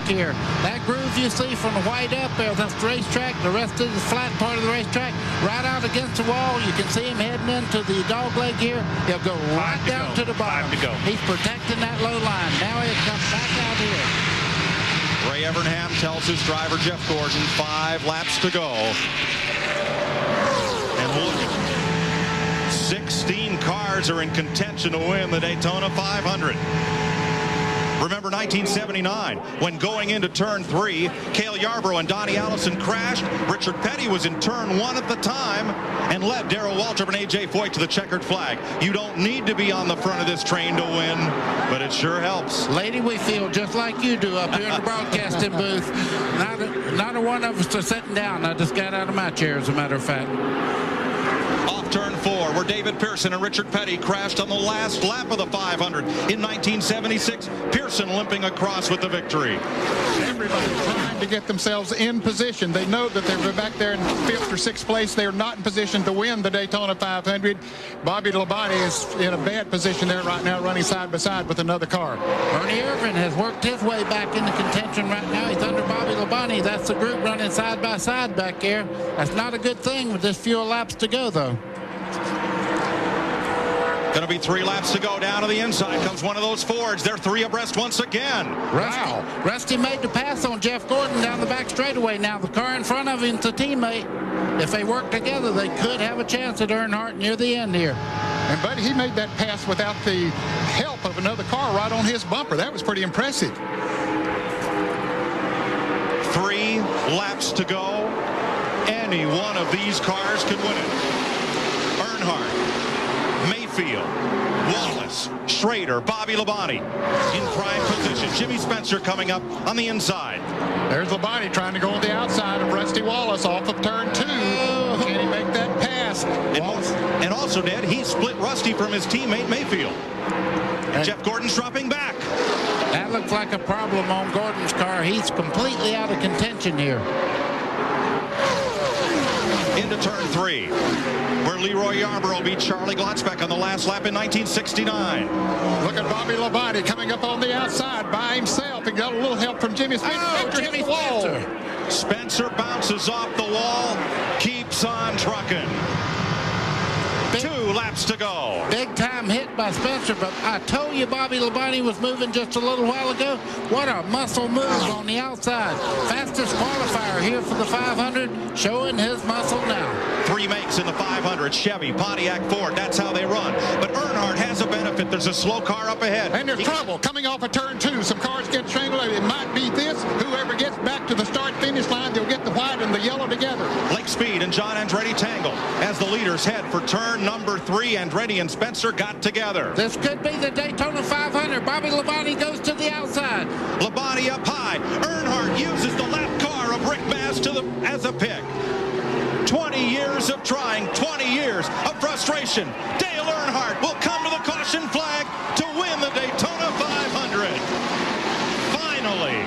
here. That groove you see from the white up there, that's the racetrack. The rest is the flat part of the racetrack. Right out against the wall, you can see him heading into the dog leg here. He'll go right down to the bottom. He's protecting that low line. Now he'll come back out here. Ray Evernham tells his driver, Jeff Gordon, 5 laps to go. And look at 16 cars are in contention to win the Daytona 500. Remember 1979, when going into turn 3, Cale Yarborough and Donnie Allison crashed. Richard Petty was in turn 1 at the time and led Darrell Waltrip and A.J. Foyt to the checkered flag. You don't need to be on the front of this train to win, but it sure helps. Lady, we feel just like you do up here in the broadcasting booth. Not a one of us are sitting down. I just got out of my chair, as a matter of fact. Off turn 4, where David Pearson and Richard Petty crashed on the last lap of the 500 in 1976. Pearson limping across with the victory. Everybody's trying to get themselves in position. They know that they're back there in 5th or 6th place. They're not in position to win the Daytona 500. Bobby Labonte is in a bad position there right now, running side by side with another car. Bernie Irvin has worked his way back into contention right now. He's under Bobby Labonte. That's the group running side by side back there. That's not a good thing with just few laps to go, though. Going to be 3 laps to go. Down to the inside comes one of those Fords. They're 3 abreast once again. Rusty made the pass on Jeff Gordon down the back straightaway. Now the car in front of him's a teammate. If they work together, they could have a chance at Earnhardt near the end here. And Buddy, he made that pass without the help of another car right on his bumper. That was pretty impressive. 3 laps to go. Any one of these cars could win it. Earnhardt, Mayfield, Wallace, Schrader, Bobby Labonte in prime position. Jimmy Spencer coming up on the inside. There's Labonte trying to go on the outside of Rusty Wallace off of turn 2. Can he make that pass? And also, Ned, he split Rusty from his teammate Mayfield. And Jeff Gordon's dropping back. That looks like a problem on Gordon's car. He's completely out of contention here. Into turn 3, where Leroy Yarborough beat Charlie Glotzbeck on the last lap in 1969. Look at Bobby Labonte coming up on the outside by himself. He got a little help from Jimmy Spencer. Oh, Jimmy Spencer. Spencer bounces off the wall, keeps on trucking. 2 laps to go. Big time hit by Spencer, but I told you Bobby Labonte was moving just a little while ago. What a muscle move on the outside. Fastest qualifier here for the 500, showing his muscle now. 3 makes in the 500, Chevy, Pontiac, Ford. That's how they run. But Earnhardt has a benefit. There's a slow car up ahead. And there's trouble coming off of turn 2. Some cars get strangled. It might be this. Whoever gets back to the start-finish line, they'll get the white and the yellow together. Lake Speed and John Andretti tangle as the leaders head for turn number 3. Andretti and Spencer got together. This could be the Daytona 500. Bobby Labonte goes to the outside. Labonte up high. Earnhardt uses the lap car of Rick Mast as a pick. 20 years of trying, 20 years of frustration. Dale Earnhardt will come to the caution flag to win the Daytona 500. Finally,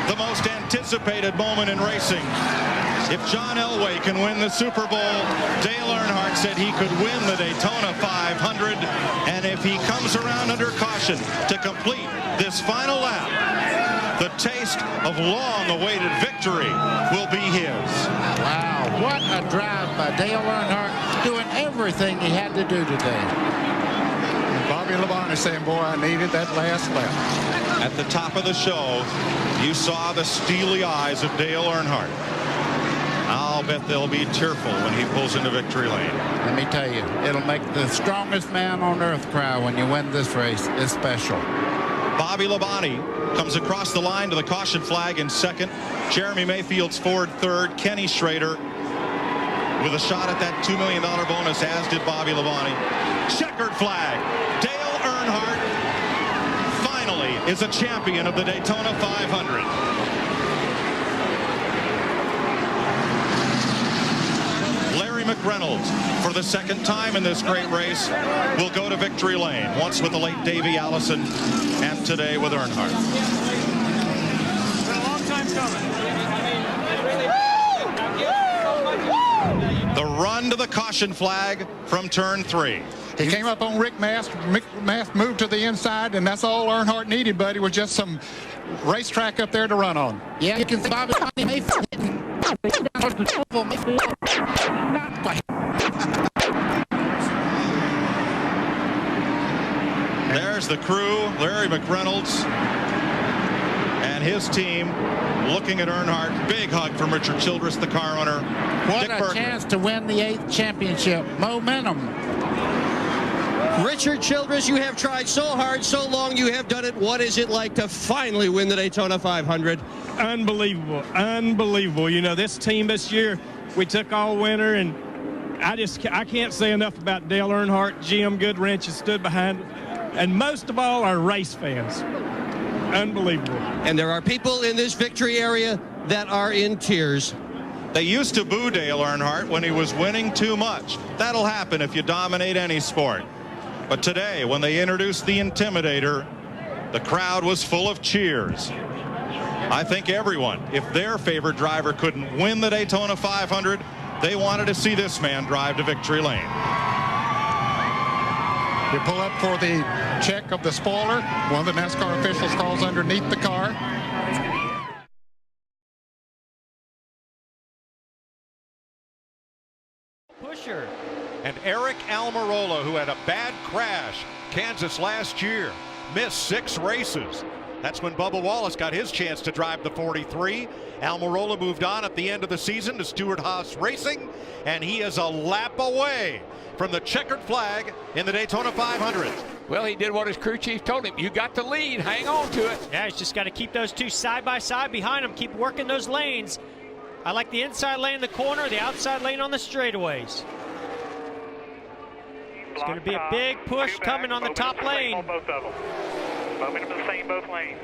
the most anticipated moment in racing. If John Elway can win the Super Bowl, Dale Earnhardt said he could win the Daytona 500. And if he comes around under caution to complete this final lap, the taste of long-awaited victory will be his. Wow, what a drive by Dale Earnhardt, doing everything he had to do today. Bobby Labonte saying, boy, I needed that last lap. At the top of the show, you saw the steely eyes of Dale Earnhardt. I'll bet they'll be tearful when he pulls into victory lane. Let me tell you, it'll make the strongest man on earth cry when you win this race. It's special. Bobby Labonte comes across the line to the caution flag in 2nd. Jeremy Mayfield's Ford 3rd. Kenny Schrader with a shot at that $2 million bonus, as did Bobby Labonte. Checkered flag. Dale Earnhardt finally is a champion of the Daytona 500. McReynolds, for the 2nd time in this great race, will go to victory lane, once with the late Davey Allison and today with Earnhardt. It's been a long time coming. The run to the caution flag from turn 3. He came up on Rick Mast. Rick Mast moved to the inside, and that's all Earnhardt needed, buddy, was just some racetrack up there to run on. Yeah, you can see Bobby Mayfield hitting. Not quite. There's the crew, Larry McReynolds and his team looking at Earnhardt. Big hug from Richard Childress, the car owner. What a chance to win the 8th championship. Momentum. Richard Childress, you have tried so hard, so long, you have done it. What is it like to finally win the Daytona 500? Unbelievable, unbelievable. You know, this team this year, we took all winter, and I can't say enough about Dale Earnhardt, GM Goodwrench has stood behind it, and most of all, our race fans. Unbelievable. And there are people in this victory area that are in tears. They used to boo Dale Earnhardt when he was winning too much. That'll happen if you dominate any sport. But today, when they introduced the Intimidator, the crowd was full of cheers. I think everyone, if their favorite driver couldn't win the Daytona 500, they wanted to see this man drive to victory lane. You pull up for the check of the spoiler. One of the NASCAR officials crawls underneath the car. Pusher. And Eric Almirola, who had a bad crash Kansas last year, missed 6 races. That's when Bubba Wallace got his chance to drive the 43. Almirola moved on at the end of the season to Stewart-Haas Racing, and he is a lap away from the checkered flag in the Daytona 500. Well, he did what his crew chief told him. You got the lead. Hang on to it. Yeah, he's just got to keep those two side by side behind him. Keep working those lanes. I like the inside lane in the corner, the outside lane on the straightaways. It's going to be a big push coming on the top lane. Both of them. Momentum the same, both lanes.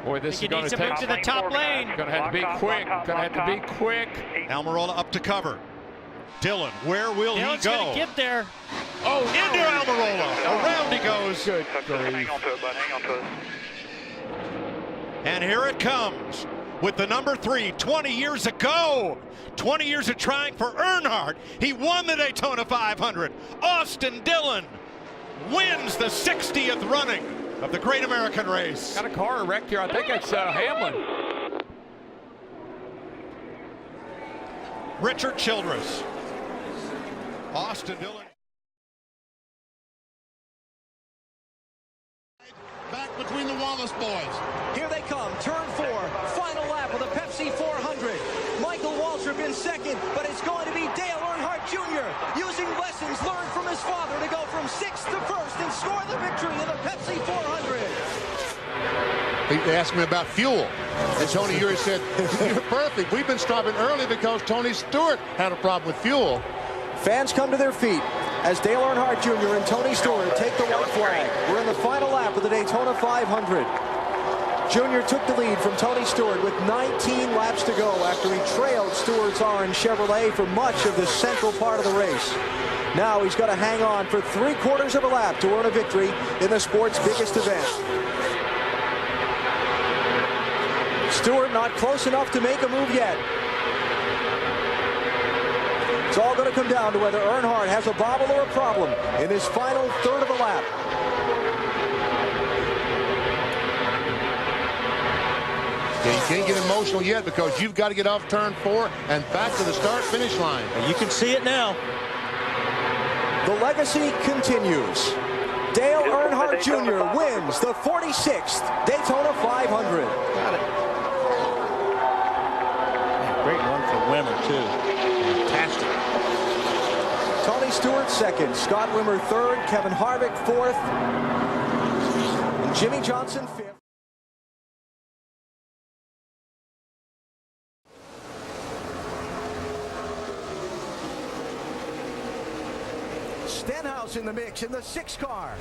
Boy, this is going to take to the top lane. Going to have to be quick. Going to have to be quick. Almirola up to cover. Dillon, where will he Dillon's go? going to get there. Oh, into Almirola. Around he goes. Good Hang on to it, bud. Hang on to it. And here it comes with the number 3 20 years ago. 20 years of trying for Earnhardt. He won the Daytona 500. Austin Dillon wins the 60th running of the Great American Race. Got a car wrecked here. I think it's Hamlin. Richard Childress. Austin Dillon. Back between the Wallace boys. Here they come, turn 4, final lap of the Pepsi 400. Michael Waltrip in second, but it's going to be Dale Earnhardt Jr. using lessons learned from his father to go from 6th to 1st and score the victory in the Pepsi 400. They asked me about fuel, and Tony Eury said, "You're perfect. We've been stopping early because Tony Stewart had a problem with fuel." Fans come to their feet as Dale Earnhardt Jr. and Tony Stewart take the white flag. We're in the final lap of the Daytona 500. Jr. took the lead from Tony Stewart with 19 laps to go after he trailed Stewart's orange Chevrolet for much of the central part of the race. Now he's got to hang on for 3/4 of a lap to earn a victory in the sport's biggest event. Stewart not close enough to make a move yet. It's all going to come down to whether Earnhardt has a bobble or a problem in his final third of a lap. Yeah, you can't get emotional yet because you've got to get off turn 4 and back to the start-finish line. You can see it now. The legacy continues. Dale Earnhardt Jr. wins the 46th Daytona 500. Got it. Great run for Wimmer, too. Fantastic. Tony Stewart second, Scott Wimmer third, Kevin Harvick fourth, and Jimmy Johnson fifth. Stenhouse in the mix in the 6 car.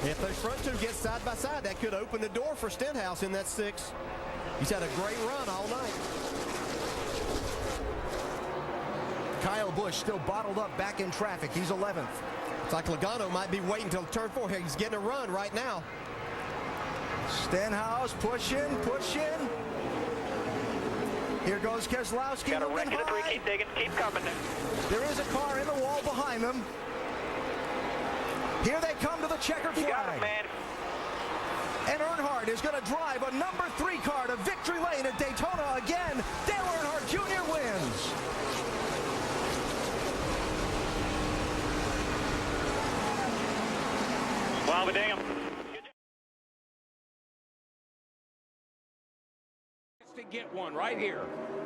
If those front two get side by side, that could open the door for Stenhouse in that 6. He's had a great run all night. Kyle Busch still bottled up back in traffic. He's 11th. It's like Logano might be waiting until turn 4. He's getting a run right now. Stenhouse pushing. Here goes Keselowski. Got a wreck in the 3. Keep digging. Keep coming. There is a car in the wall behind them. Here they come to the checkered flag. You got it, man. And Earnhardt is going to drive a number 3 car to victory lane at Daytona again. Dale Earnhardt Jr. wins. Well, damn. To get one right here.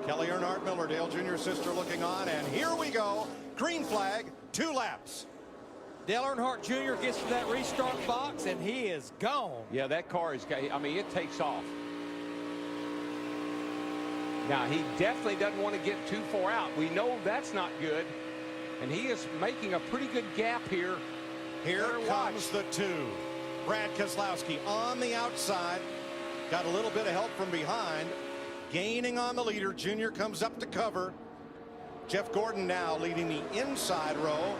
Kelly Earnhardt Miller, Dale Jr. sister looking on, and here we go. Green flag, 2 laps. Dale Earnhardt Jr. gets to that restart box, and he is gone. Yeah, that car is, I mean, it takes off. Now, he definitely doesn't want to get too far out. We know that's not good. And he is making a pretty good gap here. Here comes the 2. Brad Keselowski on the outside. Got a little bit of help from behind. Gaining on the leader. Junior comes up to cover. Jeff Gordon now leading the inside row.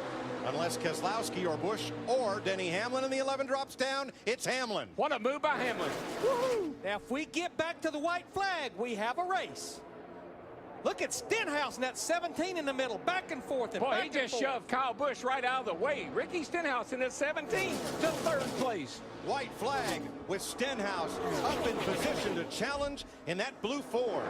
Unless Keselowski or Busch or Denny Hamlin in the 11 drops down, it's Hamlin. What a move by Hamlin. Woo-hoo. Now, if we get back to the white flag, we have a race. Look at Stenhouse in that 17 in the middle, back and forth. And boy, he just shoved Kyle Busch right out of the way. Ricky Stenhouse in his 17 to 3rd place. White flag with Stenhouse up in position to challenge in that blue Ford.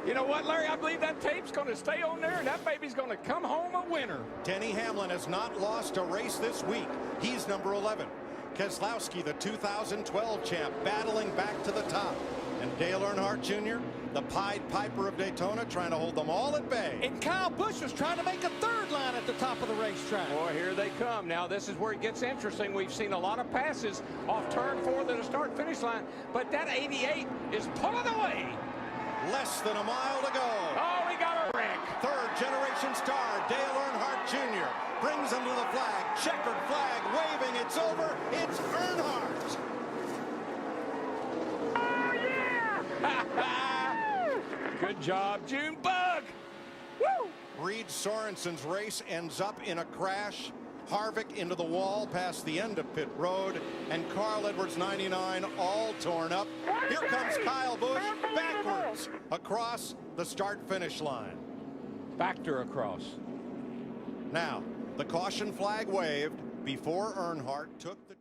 You know what, Larry? I believe that tape's going to stay on there, and that baby's going to come home a winner. Denny Hamlin has not lost a race this week. He's number 11. Keselowski, the 2012 champ, battling back to the top. And Dale Earnhardt Jr., the Pied Piper of Daytona, trying to hold them all at bay. And Kyle Busch was trying to make a 3rd line at the top of the racetrack. Boy, here they come. Now, this is where it gets interesting. We've seen a lot of passes off turn 4 to the start-finish line, but that 88 is pulling away. Less than a mile to go. Oh, we got a wreck. 3rd generation star, Dale Earnhardt Jr. brings him to the flag. Checkered flag waving. It's over. It's Earnhardt. Good job, Junebug. Woo! Reed Sorensen's race ends up in a crash. Harvick into the wall past the end of pit road, and Carl Edwards 99 all torn up. Here comes Kyle Busch backwards across the start-finish line. Factor across. Now, the caution flag waved before Earnhardt took the